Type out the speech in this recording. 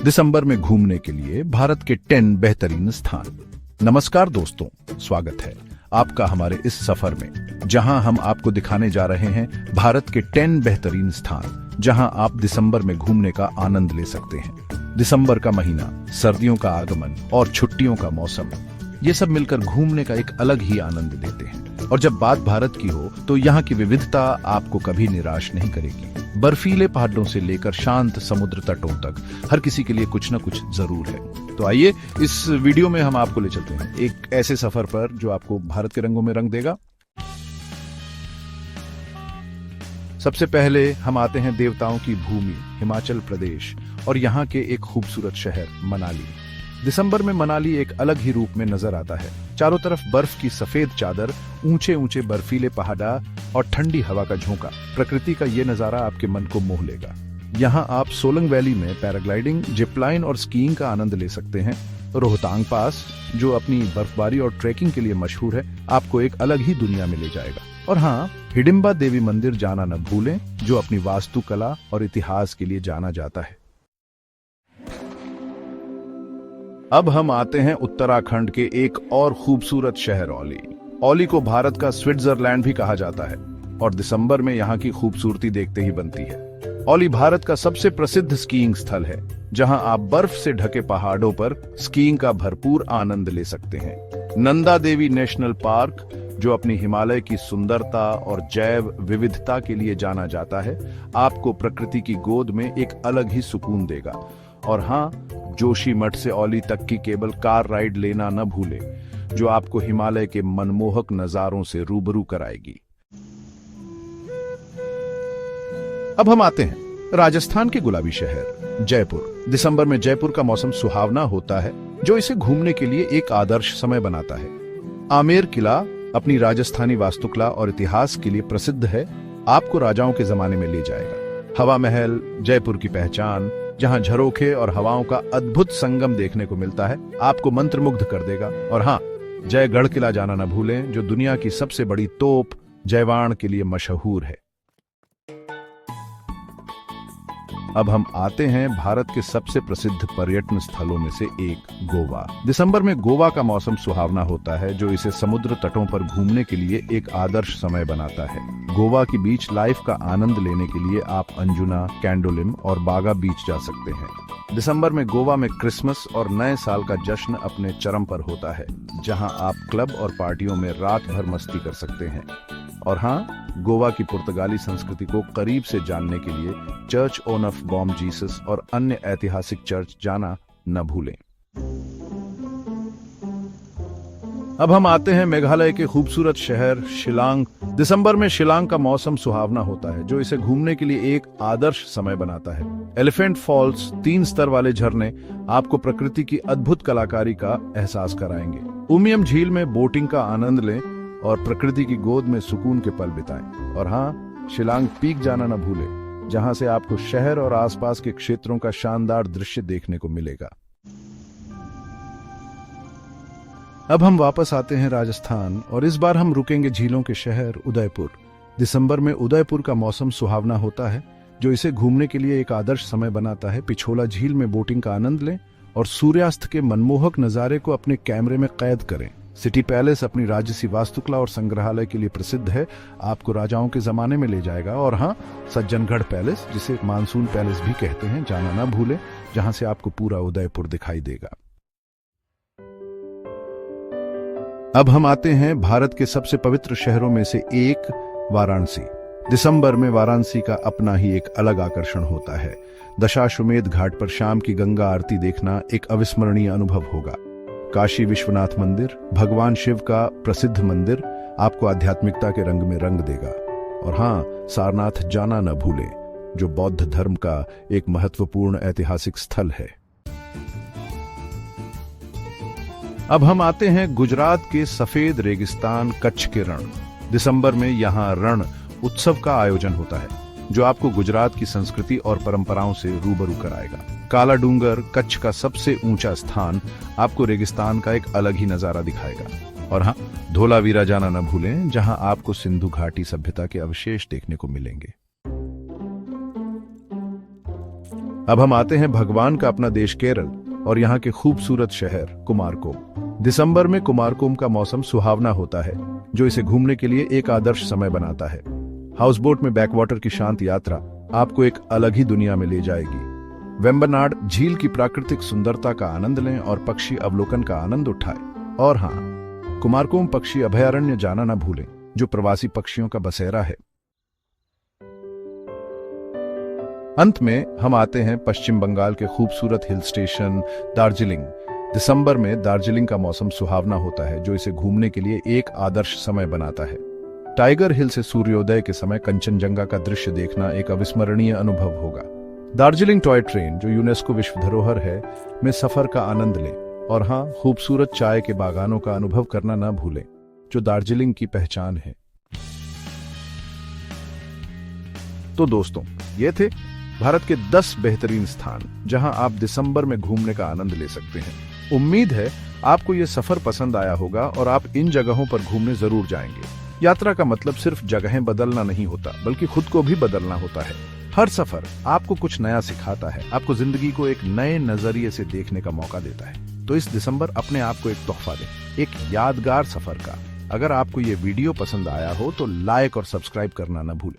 दिसंबर में घूमने के लिए भारत के 10 बेहतरीन स्थान। नमस्कार दोस्तों, स्वागत है आपका हमारे इस सफर में, जहां हम आपको दिखाने जा रहे हैं भारत के 10 बेहतरीन स्थान जहां आप दिसंबर में घूमने का आनंद ले सकते हैं। दिसंबर का महीना, सर्दियों का आगमन और छुट्टियों का मौसम, ये सब मिलकर घूमने का एक अलग ही आनंद देते हैं। और जब बात भारत की हो तो यहाँ की विविधता आपको कभी निराश नहीं करेगी। बर्फीले पहाड़ों से लेकर शांत समुद्र तटों तक हर किसी के लिए कुछ न कुछ जरूर है। तो आइए इस वीडियो में हम आपको ले चलते हैं एक ऐसे सफर पर जो आपको भारत के रंगों में रंग देगा। सबसे पहले हम आते हैं देवताओं की भूमि हिमाचल प्रदेश और यहाँ के एक खूबसूरत शहर मनाली। दिसंबर में मनाली एक अलग ही रूप में नजर आता है। चारों तरफ बर्फ की सफेद चादर, ऊंचे ऊंचे बर्फीले पहाड़ और ठंडी हवा का झोंका। प्रकृति का ये नजारा आपके मन को मोह लेगा। यहाँ आप सोलंग वैली में पैराग्लाइडिंग, जिपलाइन और स्कीइंग का आनंद ले सकते हैं। रोहतांग पास, जो अपनी बर्फबारी और ट्रैकिंग के लिए मशहूर है, आपको एक अलग ही दुनिया में ले जाएगा। और हाँ, हिडिंबा देवी मंदिर जाना न भूलें, जो अपनी वास्तुकला और इतिहास के लिए जाना जाता है। अब हम आते हैं उत्तराखंड के एक और खूबसूरत शहर औली। औली को भारत का स्विट्जरलैंड भी कहा जाता है और दिसंबर में यहाँ की खूबसूरती देखते ही बनती है। औली भारत का सबसे प्रसिद्ध स्कीइंग स्थल है, जहां आप बर्फ से ढके पहाड़ों पर स्कीइंग का भरपूर आनंद ले सकते हैं। नंदा देवी नेशनल पार्क, जो अपनी हिमालय की सुंदरता और जैव विविधता के लिए जाना जाता है, आपको प्रकृति की गोद में एक अलग ही सुकून देगा। और हाँ, जोशीमठ से औली तक की केबल कार राइड लेना न भूले, जो आपको हिमालय के मनमोहक नजारों से रूबरू कराएगी। अब हम आते हैं राजस्थान के गुलाबी शहर जयपुर। दिसंबर में जयपुर का मौसम सुहावना होता है, जो इसे घूमने के लिए एक आदर्श समय बनाता है। आमेर किला अपनी राजस्थानी वास्तुकला और इतिहास के लिए प्रसिद्ध है, आपको राजाओं के जमाने में ले जाएगा। हवा महल जयपुर की पहचान, जहां झरोखे और हवाओं का अद्भुत संगम देखने को मिलता है, आपको मंत्रमुग्ध कर देगा। और हाँ, जयगढ़ किला जाना न भूलें, जो दुनिया की सबसे बड़ी तोप जयवाण के लिए मशहूर है। अब हम आते हैं भारत के सबसे प्रसिद्ध पर्यटन स्थलों में से एक गोवा। दिसंबर में गोवा का मौसम सुहावना होता है, जो इसे समुद्र तटों पर घूमने के लिए एक आदर्श समय बनाता है। गोवा की बीच लाइफ का आनंद लेने के लिए आप अंजुना, कैंडोलिम और बागा बीच जा सकते हैं। दिसंबर में गोवा में क्रिसमस और नए साल का जश्न अपने चरम पर होता है, जहां आप क्लब और पार्टियों में रात भर मस्ती कर सकते हैं। और हाँ, गोवा की पुर्तगाली संस्कृति को करीब से जानने के लिए चर्च ऑफ बॉम जीसस और अन्य ऐतिहासिक चर्च जाना न भूलें। अब हम आते हैं मेघालय के खूबसूरत शहर शिलांग। दिसंबर में शिलांग का मौसम सुहावना होता है, जो इसे घूमने के लिए एक आदर्श समय बनाता है। एलिफेंट फॉल्स, 3 स्तर वाले झरने, आपको प्रकृति की अद्भुत कलाकारी का एहसास कराएंगे। उमियम झील में बोटिंग का आनंद लें और प्रकृति की गोद में सुकून के पल बिताएं। और हाँ, शिलांग पीक जाना न भूलें, जहां से आपको शहर और आसपास के क्षेत्रों का शानदार दृश्य देखने को मिलेगा। अब हम वापस आते हैं राजस्थान और इस बार हम रुकेंगे झीलों के शहर उदयपुर। दिसंबर में उदयपुर का मौसम सुहावना होता है, जो इसे घूमने के लिए एक आदर्श समय बनाता है। पिछोला झील में बोटिंग का आनंद लें और सूर्यास्त के मनमोहक नजारे को अपने कैमरे में कैद करें। सिटी पैलेस अपनी राजसी वास्तुकला और संग्रहालय के लिए प्रसिद्ध है, आपको राजाओं के जमाने में ले जाएगा। और हाँ, सज्जनगढ़ पैलेस, जिसे मानसून पैलेस भी कहते हैं, जाना ना भूलें, जहां से आपको पूरा उदयपुर दिखाई देगा। अब हम आते हैं भारत के सबसे पवित्र शहरों में से एक वाराणसी। दिसंबर में वाराणसी का अपना ही एक अलग आकर्षण होता है। दशाश्वमेध घाट पर शाम की गंगा आरती देखना एक अविस्मरणीय अनुभव होगा। काशी विश्वनाथ मंदिर, भगवान शिव का प्रसिद्ध मंदिर, आपको आध्यात्मिकता के रंग में रंग देगा। और हाँ, सारनाथ जाना न भूलें, जो बौद्ध धर्म का एक महत्वपूर्ण ऐतिहासिक स्थल है। अब हम आते हैं गुजरात के सफेद रेगिस्तान कच्छ के रण। दिसंबर में यहाँ रण उत्सव का आयोजन होता है, जो आपको गुजरात की संस्कृति और परंपराओं से रूबरू कराएगा। काला डूंगर, कच्छ का सबसे ऊंचा स्थान, आपको रेगिस्तान का एक अलग ही नजारा दिखाएगा। और हाँ, धोलावीरा जाना न भूलें, जहां आपको सिंधु घाटी सभ्यता के अवशेष देखने को मिलेंगे। अब हम आते हैं भगवान का अपना देश केरल और यहाँ के खूबसूरत शहर कुमारकोम। दिसंबर में कुमारकोम का मौसम सुहावना होता है, जो इसे घूमने के लिए एक आदर्श समय बनाता है। हाउसबोट में बैकवाटर की शांत यात्रा आपको एक अलग ही दुनिया में ले जाएगी। वेम्बनाड झील की प्राकृतिक सुंदरता का आनंद लें और पक्षी अवलोकन का आनंद उठाएं। और हाँ, कुमारकोम पक्षी अभयारण्य जाना ना भूलें, जो प्रवासी पक्षियों का बसेरा है। अंत में हम आते हैं पश्चिम बंगाल के खूबसूरत हिल स्टेशन दार्जिलिंग। दिसंबर में दार्जिलिंग का मौसम सुहावना होता है, जो इसे घूमने के लिए एक आदर्श समय बनाता है। टाइगर हिल से सूर्योदय के समय कंचनजंगा का दृश्य देखना एक अविस्मरणीय अनुभव होगा। दार्जिलिंग टॉय ट्रेन, जो यूनेस्को विश्व धरोहर है, में सफर का आनंद लें। और हाँ, खूबसूरत चाय के बागानों का अनुभव करना ना भूलें, जो दार्जिलिंग की पहचान है। तो दोस्तों, ये थे भारत के 10 बेहतरीन स्थान जहां आप दिसंबर में घूमने का आनंद ले सकते हैं। उम्मीद है आपको ये सफर पसंद आया होगा और आप इन जगहों पर घूमने जरूर जाएंगे। यात्रा का मतलब सिर्फ जगहें बदलना नहीं होता, बल्कि खुद को भी बदलना होता है। हर सफर आपको कुछ नया सिखाता है, आपको जिंदगी को एक नए नजरिए से देखने का मौका देता है। तो इस दिसंबर अपने आप को एक तोहफा दें, एक यादगार सफर का। अगर आपको ये वीडियो पसंद आया हो तो लाइक और सब्सक्राइब करना न भूलें।